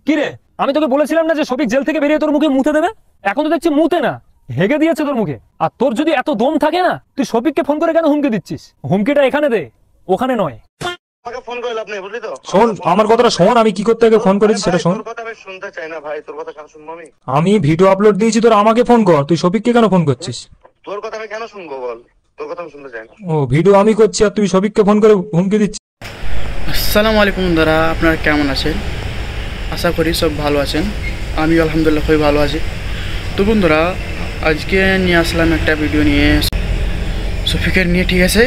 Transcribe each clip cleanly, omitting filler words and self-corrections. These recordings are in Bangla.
কি রে, আমি তোকে বলেছিলাম না যে শফিক জেল থেকে বেরিয়ে তোর মুখে মুতে দেবে? এখন তো দেখছি মুতে না, হেগে দিয়েছে তোর মুখে। আর তোর যদি এত দম থাকে না, তুই শফিককে ফোন করে কেন হুমকি দিচ্ছিস? হুমকিটা এখানে দে, ওখানে নয়। আমাকে ফোন করলে আপনি বুঝলি তো? শোন, আমার কথাটা শোন, আমি কি করতে আগে ফোন করেছি সেটা শোন। তোর কথা আমি শুনতে চাই না ভাই, তোর কথা কেন শুনবো আমি? আমি ভিডিও আপলোড দিয়েছি, তোর আমাকে ফোন কর, তুই শফিককে কেন ফোন করছিস? তোর কথা আমি কেন শুনবো বল? তোর কথা আমি শুনতে চাই না। ও ভিডিও আমি করছি আর তুই শফিককে ফোন করে হুমকি দিচ্ছিস? আসসালামু আলাইকুম বন্ধুরা, আপনারা কেমন আছেন? আশা করি সব ভালো আছেন। আমি আলহামদুলিল্লাহ খুবই ভালো আছি। তো বন্ধুরা, আজকে নিয়ে আসলাম একটা ভিডিও নিয়ে শফিকের নিয়ে, ঠিক আছে?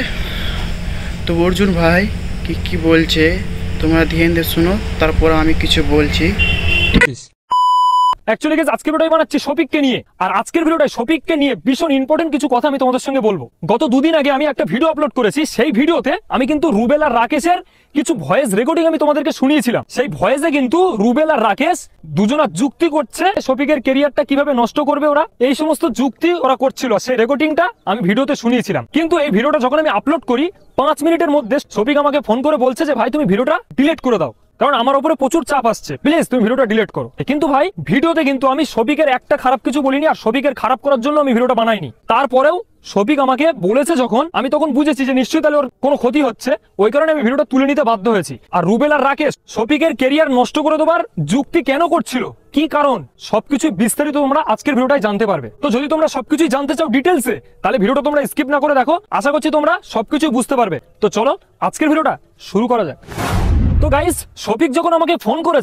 তো অর্জুন ভাই কি বলছে তোমরা ধ্যান দিয়ে শুনো, তারপর আমি কিছু বলছি। অ্যাকচুয়ালি গাইস, আজকের ভিডিওটা বানাচ্ছি শফিককে নিয়ে। আর আজকের ভিডিওটা শফিককে নিয়ে ভীষণ ইম্পর্টেন্ট কিছু কথা আমি তোমাদের সঙ্গে বলবো। গত দুদিন আগে আমি একটা ভিডিও আপলোড করেছি, সেই ভিডিওতে আমি কিন্তু রুবেল আর রাকেশের কিছু ভয়েস রেকর্ডিং আমি তোমাদেরকে শুনিয়েছিলাম। সেই ভয়েসে কিন্তু রুবেল আর রাকেশ দুজনা যুক্তি করছে শফিকের ক্যারিয়ারটা কিভাবে নষ্ট করবে ওরা, এই সমস্ত যুক্তি ওরা করছিল। সেই রেকর্ডিংটা আমি ভিডিওতে শুনিয়েছিলাম। কিন্তু এই ভিডিওটা যখন আমি আপলোড করি 5 মিনিটের মধ্যে শফিক আমাকে ফোন করে বলছে যে ভাই তুমি ভিডিওটা ডিলিট করে দাও, কারণ আমার উপরে প্রচুর চাপ আসছে, প্লিজ তুমি ভিডিওটা ডিলিট করো। কিন্তু ভাই ভিডিওতে কিন্তু আমি শফিকের একটা খারাপ কিছু বলিনি, আর শফিকের খারাপ করার জন্য আমি ভিডিওটা বানাইনি। তারপরেও শফিক আমাকে বলেছে যখন, আমি তখন বুঝেছি যে নিশ্চয়ই তাহলে ওর কোনো ক্ষতি হচ্ছে, ওই কারণে আমি ভিডিওটা তুলে নিতে বাধ্য হয়েছি। আর রুবেল আর রাকেশ শফিকের ক্যারিয়ার নষ্ট করে দেবার যুক্তি কেন করছিল, কি কারণ, সবকিছু বিস্তারিত তোমরা আজকের ভিডিওটাই জানতে পারবে। তো যদি তোমরা সবকিছুই জানতে চাও ডিটেলসে, তাহলে ভিডিওটা তোমরা স্কিপ না করে দেখো, আশা করছি তোমরা সবকিছু বুঝতে পারবে। তো চলো আজকের ভিডিওটা শুরু করা যাক। তো গাইস, শফিক যখন আমাকে ফোন করে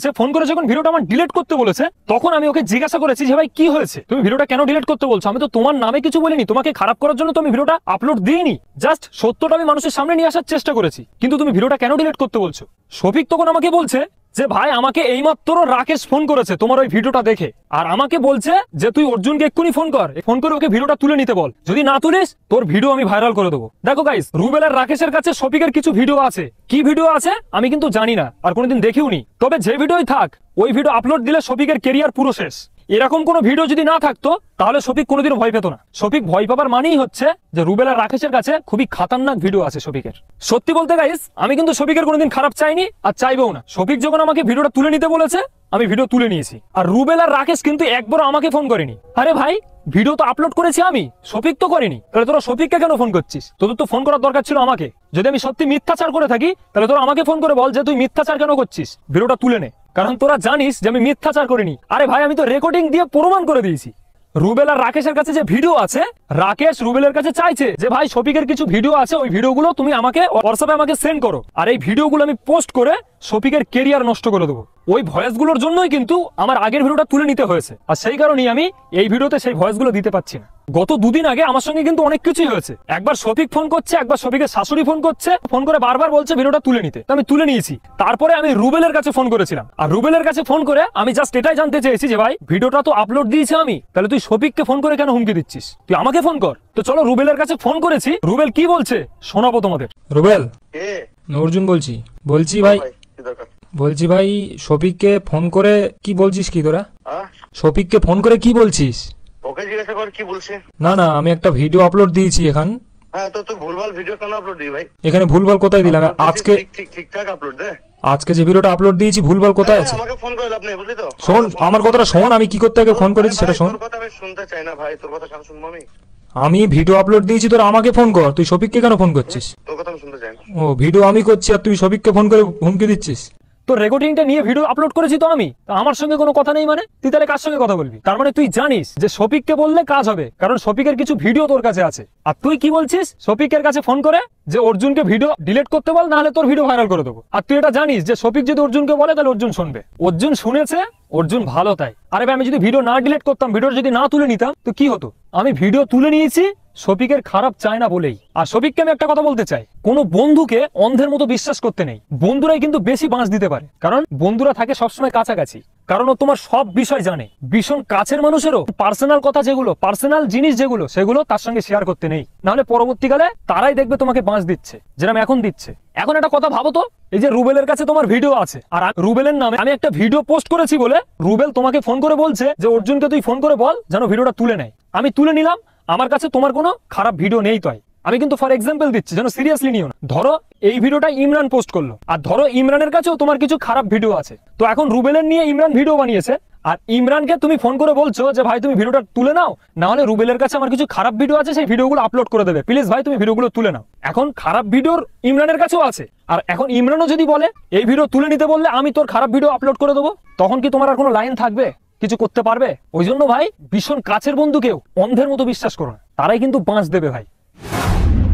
যখন ভিডিওটা আমার ডিলিট করতে বলেছে, তখন আমি ওকে জিজ্ঞাসা করেছি যে ভাই কি হয়েছে, তুমি ভিডিওটা কেন ডিলিট করতে বলছো? আমি তো তোমার নামে কিছু বলিনি, তোমাকে খারাপ করার জন্য তো আমি ভিডিওটা আপলোড দিইনি, জাস্ট সত্যটা আমি মানুষের সামনে নিয়ে আসার চেষ্টা করেছি। কিন্তু তুমি ভিডিওটা কেন ডিলিট করতে বলছো? শফিক তখন আমাকে বলছে যে ভাই আমাকে এইমাত্র রাকেশ ফোন করেছে তোমার ওই ভিডিওটা দেখে, আর আমাকে বলছে যে তুই অর্জুনকে এক্ষুনি ফোন করে ওকে ভিডিওটা তুলে নিতে বল, যদি না তুলিস তোর ভিডিও আমি ভাইরাল করে দেবো। দেখো গাইস, রুবেল আর রাকেশের কাছে শফিকের কিছু ভিডিও আছে, কি ভিডিও আছে আমি কিন্তু জানি না, আর কোনোদিন দেখিওনি। তবে যে ভিডিওই থাক, ওই ভিডিও আপলোড দিলে শফিকের ক্যারিয়ার পুরো শেষ। এরকম কোনো ভিডিও যদি না থাকতো তাহলে শফিক কোনোদিন ভয় পেত না। শফিক ভয় পাবার মানেই হচ্ছে যে রুবেল আর রাকেশের কাছে খুবই খাতারনাক ভিডিও আছে শফিকের। সত্যি বলতে গাইস, আমি কিন্তু শফিকের কোনোদিন খারাপ চাইনি আর চাইবেও না। শফিক যখন আমাকে ভিডিওটা তুলে নিতে বলেছে, আমি ভিডিও তুলে নিয়েছি। আর রুবেল আর রাকেশ কিন্তু একবারও আমাকে ফোন করেনি। আরে ভাই, ভিডিও তো আপলোড করেছি আমি, শফিক তো করেনি, তাহলে তোরা শফিককে কেন ফোন করছিস? তোদের তো ফোন করার দরকার ছিল আমাকে। যদি আমি সত্যি মিথ্যাচার করে থাকি, তাহলে তোরা আমাকে ফোন করে বল যে তুই মিথ্যাচার কেন করছিস, ভিডিওটা তুলে নে, কারণ তোরা জানিস যে আমি মিথ্যাচার করিনি। আরে ভাই, আমি তো রেকর্ডিং দিয়ে প্রমাণ করে দিয়েছি। রুবেল আর রাকেশের কাছে যে ভিডিও আছে, রাকেশ রুবেলের কাছে চাইছে যে ভাই শফিকের কিছু ভিডিও আছে, ওই ভিডিওগুলো তুমি আমাকে হোয়াটসঅ্যাপে আমাকে সেন্ড করো, আর এই ভিডিওগুলো আমি পোস্ট করে শফিকের ক্যারিয়ার নষ্ট করে দেবো। ওই ভয়েসগুলোর জন্যই কিন্তু আমার আগের ভিডিওটা তুলে নিতে হয়েছে, আর সেই কারণেই আমি এই ভিডিওতে সেই ভয়েসগুলো দিতে পারছি না। গত দুদিন আগে আমার সঙ্গে কিন্তু অনেক কিছুই হয়েছে। একবার শফিক ফোন করছে, একবার শফিকের শাশুড়ি ফোন করছে, ফোন করে বারবার বলছে ভিডিওটা তুলে নিতে, আমি তুলে নিয়েছি। তারপরে আমি রুবেলের কাছে ফোন করেছিলাম, আর রুবেলের কাছে ফোন করে আমি জাস্ট এটাই জানতে চেয়েছি যে ভাই ভিডিওটা তো আপলোড দিয়েছি আমি, তাহলে তুই শফিককে ফোন করে কেন হুমকি দিচ্ছিস? তুই আমাকে ফোন কর। তো চলো রুবেলের কাছে ফোন করেছি, রুবেল কি বলছে শোনাবো তোমাদের। রুবেল, কে? অর্জুন বলছি ভাই, কি দরকার? বলছি ভাই শফিককে ফোন করে কি বলছিস কি তোরা? হ্যাঁ, শফিককে ফোন করে কি বলছিস? ওকে জিজ্ঞাসা কর কি বলছে। না, আমি একটা ভিডিও আপলোড দিয়েছি এখন। হ্যাঁ, তো তুই ভুলভাল ভিডিও কেন আপলোড দিই ভাই? এখানে ভুলভাল কোথায় দিলাম? আজকে ঠিকঠাক আপলোড দে। আজকে যে ভিডিওটা আপলোড দিয়েছি ভুলভাল কোথায় আছে? আমাকে ফোন করলে আপনি বুঝলি তো? শোন, আমার কথাটা শোন, আমি কি করতে আগে ফোন করেছি সেটা শোন। তোর কথা আমি শুনতে চাই না ভাই, তোর কথা কেন শুনবো আমি? আমি ভিডিও আপলোড দিয়েছি, তোরা আমাকে ফোন কর, তুই শফিককে কেন ফোন করছিস? তোর কথা আমি শুনতে চাই না। ও ভিডিও আমি করছি আর তুই শফিককে ফোন করে হুমকি দিচ্ছিস? তো রেকর্ডিংটা নিয়ে ভিডিও আপলোড করেছি তো আমি, আমার সঙ্গে কোনো কথা নেই মানে? তুই তাহলে কার সঙ্গে কথা বলবি? তার মানে তুই জানিস যে শফিককে বললে কাজ হবে, কারণ শফিকের কিছু ভিডিও তোর কাছে আছে। আর তুই কি বলছিস শফিকের কাছে ফোন করে যে অর্জুনকে ভিডিও ডিলিট করতে বল, না হলে তোর ভিডিও ভাইরাল করে দেবো। আর তুই এটা জানিস যে শফিক যদি অর্জুনকে বলে তাহলে অর্জুন শুনবে। অর্জুন শুনেছে, অর্জুন ভালো তাই। আরে ভাই, আমি যদি ভিডিও না ডিলিট করতাম, ভিডিও যদি না তুলে নিতাম, তো কি হতো? আমি ভিডিও তুলে নিয়েছি শফিকের খারাপ চায় না বলেই। আর শফিককে আমি একটা কথা বলতে চাই, কোনো বন্ধুকে অন্ধের মতো বিশ্বাস করতে নেই। বন্ধুরাই কিন্তু বেশি বাঁশ দিতে পারে, কারণ বন্ধুরা থাকে সবসময় কাছাকাছি, কারণ ও তোমার সব বিষয় জানে। ভীষণ কাছের মানুষেরও পার্সোনাল কথা যেগুলো, পার্সোনাল জিনিস যেগুলো, সেগুলো তার সঙ্গে শেয়ার করতে নেই, নাহলে পরবর্তীকালে তারাই দেখবে তোমাকে বাঁশ দিচ্ছে, যেরকম এখন দিচ্ছে। এখন একটা কথা ভাবো তো, এই যে রুবেলের কাছে তোমার ভিডিও আছে, আর রুবেলের নামে আমি একটা ভিডিও পোস্ট করেছি বলে রুবেল তোমাকে ফোন করে বলছে যে অর্জুনকে তুই ফোন করে বল যেন ভিডিওটা তুলে নেয়। আমি তুলে নিলাম, আমার কাছে তোমার কোনো খারাপ ভিডিও নেই, আমি কিন্তু ফর এক্সাম্পল দিচ্ছি, যেন সিরিয়াসলি নিও না। ধরো এই ভিডিওটা ইমরান পোস্ট করলো, আর ধরো ইমরানের কাছেও তোমার কিছু খারাপ ভিডিও আছে, তো এখন রুবেলের নিয়ে ইমরান ভিডিও বানিয়েছে, আর ইমরানকে তুমি ফোন করে বলছো যে ভাই তুমি ভিডিওটা তুলে নাও, না হলে রুবেলের কাছে আমার কিছু খারাপ ভিডিও আছে, সেই ভিডিওগুলো আপলোড করে দেবে, প্লিজ ভাই তুমি ভিডিওগুলো তুলে নাও। এখন খারাপ ভিডিওর ইমরানের কাছেও আছে, আর এখন ইমরানও যদি বলে এই ভিডিও তুলে নিতে বললে আমি তোর খারাপ ভিডিও আপলোড করে দেবো, তখন কি তোমার আর কোনো লাইন থাকবে? কিছু করতে পারবে? ওই জন্য ভাই ভীষণ কাছের বন্ধুকেও অন্ধের মতো বিশ্বাস করো না, তারাই কিন্তু বাঁচ দেবে ভাই।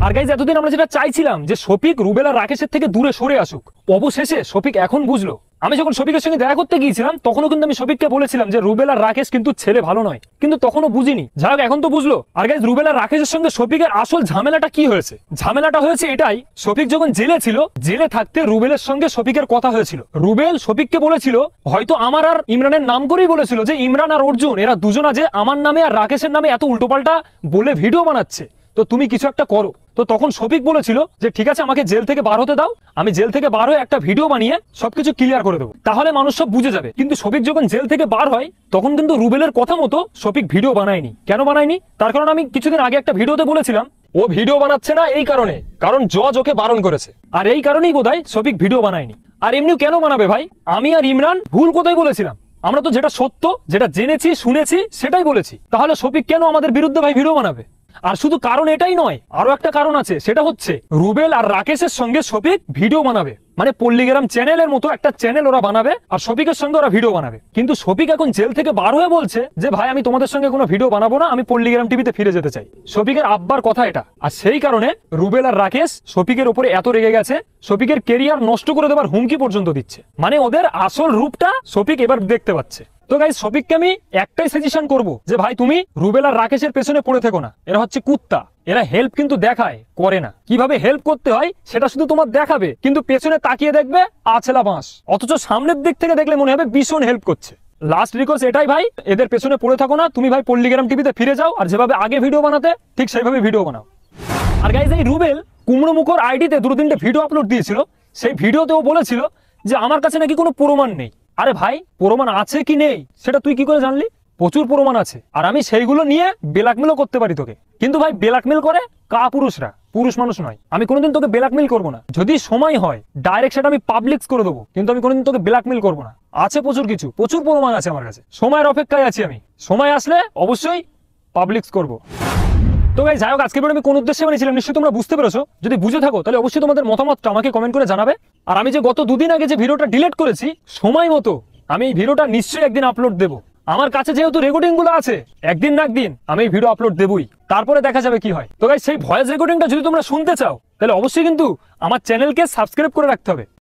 আর গাইজ, এতদিন আমরা যেটা চাইছিলাম যে শফিক রুবেল আর রাকেশের থেকে দূরে সরে আসুক, অবশেষে শফিক এখন বুঝলো। আমি যখন শফিকের সঙ্গে দেখা করতে গিয়েছিলাম তখনও কিন্তু আমি শফিককে বলেছিলাম যে রুবেল আর রাকেশ কিন্তু ছেলে ভালো নয়, কিন্তু তখনও বুঝিনি, যাই হোক এখন তো বুঝলো। আর গাইজ, রুবেল আর রাকেশের সঙ্গে শফিকের আসল ঝামেলাটা কি হয়েছে? ঝামেলাটা হয়েছে এটাই, শফিক যখন জেলে ছিল, জেলে থাকতে রুবেলের সঙ্গে শফিকের কথা হয়েছিল। রুবেল শফিককে বলেছিল, হয়তো আমার আর ইমরানের নাম করেই বলেছিল যে ইমরান আর অর্জুন এরা দুজনা যে আমার নামে আর রাকেশের নামে এত উল্টোপাল্টা বলে ভিডিও বানাচ্ছে, তো তুমি কিছু একটা করো। তো তখন শফিক বলেছিল যে ঠিক আছে, আমাকে জেল থেকে বার হতে দাও, আমি জেল থেকে বার হয়ে একটা ভিডিও বানিয়ে সবকিছু ক্লিয়ার করে দেবো, তাহলে মানুষ সব বুঝে যাবে। কিন্তু শফিক যখন জেল থেকে বার হয় তখন কিন্তু রুবেলের কথা মতো শফিক ভিডিও বানায়নি। কেন বানায়নি? তার কারণ আমি কিছুদিন আগে একটা ভিডিওতে বলেছিলাম ও ভিডিও বানাচ্ছে না এই কারণে, কারণ জজ ওকে বারণ করেছে, আর এই কারণেই বোধহয় শফিক ভিডিও বানায়নি। আর এমনিও কেন বানাবে ভাই? আমি আর ইমরান ভুল কোথায় বলেছিলাম? আমরা তো যেটা সত্য, যেটা জেনেছি শুনেছি সেটাই বলেছি, তাহলে শফিক কেন আমাদের বিরুদ্ধে ভাই ভিডিও বানাবে? আর শুধু কারণ এটাই নয়, আরো একটা কারণ আছে, সেটা হচ্ছে রুবেল আর রাকেশের সঙ্গে শফিক ভিডিও বানাবে, মানে পল্লীগ্রাম চ্যানেলের মতো একটা চ্যানেল ওরা বানাবে, আর শফিকের সঙ্গে ওরা ভিডিও বানাবে। কিন্তু শফিক এখন জেল থেকে বার হয়ে বলছে যে ভাই আমি তোমাদের সঙ্গে কোনো ভিডিও বানাবো না, আমি পল্লীগ্রাম টিভিতে ফিরে যেতে চাই। শফিকের আব্বার কথা এটা, আর সেই কারণে রুবেল আর রাকেশ শফিকের উপরে এত রেগে গেছে, শফিকের কেরিয়ার নষ্ট করে দেবার হুমকি পর্যন্ত দিচ্ছে, মানে ওদের আসল রূপটা শফিক এবার দেখতে পাচ্ছে। তো গাইস, শফিককে আমি একটাই সাজেশন করব যে ভাই তুমি রুবেল আর রাকেশের পেছনে পড়ে থেকো না, এরা হচ্ছে কুত্তা, এরা হেল্প কিন্তু দেখায়, করে না। কিভাবে হেল্প করতে হয় সেটা শুধু তোমার দেখাবে, কিন্তু পেছনে তাকিয়ে দেখবে আছেলা বাঁশ, অথচ সামনের দিক থেকে দেখলে মনে হবে ভীষণ হেল্প করছে। লাস্ট রিকোয়েস্ট এটাই ভাই, এদের পেছনে পড়ে থাকো না, তুমি ভাই পল্লীগ্রাম টিভিতে ফিরে যাও, আর যেভাবে আগে ভিডিও বানাতে ঠিক সেইভাবে ভিডিও বানাও। আর গাইস, এই রুবেল কুমড়ো মুখোর আইডিতে 2-3টে ভিডিও আপলোড দিয়েছিল, সেই ভিডিওতেও বলেছিল যে আমার কাছে নাকি কোনো প্রমাণ নেই। আরে ভাই, প্রমাণ আছে কি নেই সেটা তুই কি করে জানলি? প্রচুর প্রমাণ আছে, আর আমি সেইগুলো নিয়ে ব্ল্যাকমেলও করতে পারি তোকে। কিন্তু ভাই ব্ল্যাকমেল করে কাপুরুষরা, পুরুষ মানুষ নয়। আমি কোনোদিন তোকে ব্ল্যাকমেল করবো না, যদি সময় হয় ডাইরেক্ট সেটা আমি পাবলিক্স করে দেবো, কিন্তু আমি কোনোদিন তোকে ব্ল্যাকমেল করবো না। আছে প্রচুর প্রমাণ আছে আমার কাছে, সময়ের অপেক্ষায় আছি আমি, সময় আসলে অবশ্যই পাবলিক্স করবো। তো গাইস, যাই হোক, আজকে ভিডিও আমি কোন উদ্দেশ্যে বানিয়েছিলাম নিশ্চয়ই তোমরা বুঝতে পেরেছো। যদি বুঝে থাকো তাহলে অবশ্যই তোমাদের মতামতটা আমাকে কমেন্ট করে জানাবে। আর আমি যে গত 2 দিন আগে যে ভিডিওটা ডিলিট করেছি, সময় মতো আমি এই ভিডিওটা নিশ্চয়ই একদিন আপলোড দেবো। আমার কাছে যেহেতু রেকর্ডিং গুলো আছে, একদিন না একদিন আমি এই ভিডিও আপলোড দেবই, তারপরে দেখা যাবে কি হয়। তো গাইস, সেই ভয়েস রেকর্ডিংটা যদি তোমরা শুনতে চাও তাহলে অবশ্যই কিন্তু আমার চ্যানেলকে সাবস্ক্রাইব করে রাখতে হবে।